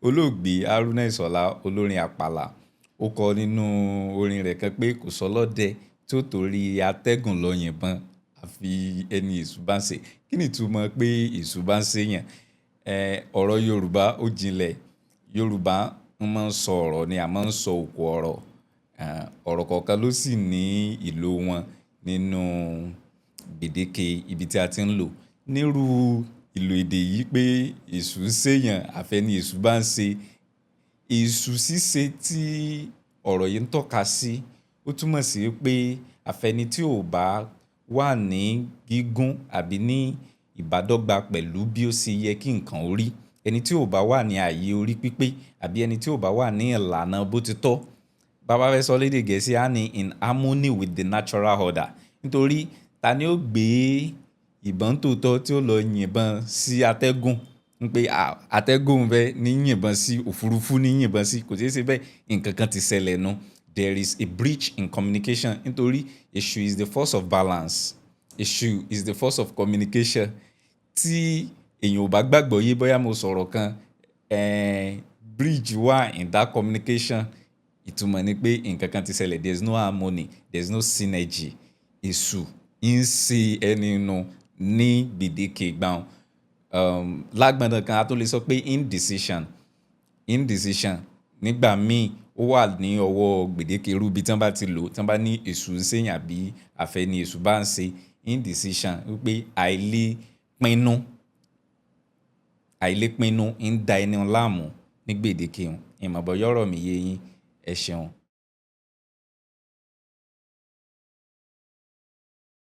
olóògbé Haruna Ìṣọ̀lá olórin àpàlà ó kọ nínú orin rẹ̀ kan pé kò sọlọ́dẹ tí ó torí atẹ́gùn lọ yìnbọn àfi ẹni èṣù bá ń ṣe. Kí ni ìtumọ̀ pé èṣù bá ń ṣèyàn? Ọ̀rọ̀ Yorùbá ó jinlẹ̀. Yorùbá ń máa ń sọ ọ̀rọ̀ ni a máa ń sọ òkò ọ̀rọ̀. Ọ̀rọ̀ kọ̀ọ̀kan ló sì ní ìlò wọn nínú gbèdéke ibi tí a ti ń lò. Nírú ìlò èdè yìí pé èṣù ń ṣèyàn àfẹ́ni èṣù bá ń ṣe. Èṣù ṣíṣe tí ọ̀rọ̀ yìí ń tọ́ka sí ó túmọ̀ sí pé àfẹ́ni tí ò bá wà ní gígùn àbí ní ìbádọ́gba pẹ̀lú bí ó ṣe yẹ kí nǹkan ó rí. Ẹni tí ò bá wà ní ààyè orí pípé àbí ẹni tí ò bá wà ní ìlànà bó ti tọ́. Bàbá fẹ́ sọ lédè Gẹ̀ẹ́sì á ní in harmony with the natural order. Nítorí ta ni ó gbé ìbọn tòótọ́ tí ó lọ yìnbọn sí atẹ́gùn ń pé atẹ́gùn fẹ́ ní yìnbọn sí òfurufú ní yìnbọn sí kò ṣeé ṣe bẹ́ẹ̀. Nǹkan kan ti ṣẹlẹ̀ nu. There is a breach in communication nítorí èṣù is the force of balance. Èṣù is the force of communication. Tí èèyàn ò bá gbàgbọ́ yé bóyá mo sọ̀rọ̀ kan bridge wà in that communication ìtumọ̀ ni pé nǹkan kan ti ṣẹlẹ̀. There is no harmony, there is no synergy. Èṣù ń ṣe ẹni nu ní gbèdéke ìgbàun. Lágbọ̀ndàn kan a tó lè sọ pé indecision nígbà míì ó wà ní ọwọ́ gbèdéke irú bí tí wọ́n bá ti lò tí wọ́n bá ní èṣù ń ṣèyàn àbí àfẹ́ni èṣù bá ń ṣe. Indecision wípé àìlépinnu ń da ẹni láàmú ní gbèdéke òun. Ìmọ̀ bóyá ọ̀rọ̀ mi yé yín. Ẹ ṣeun.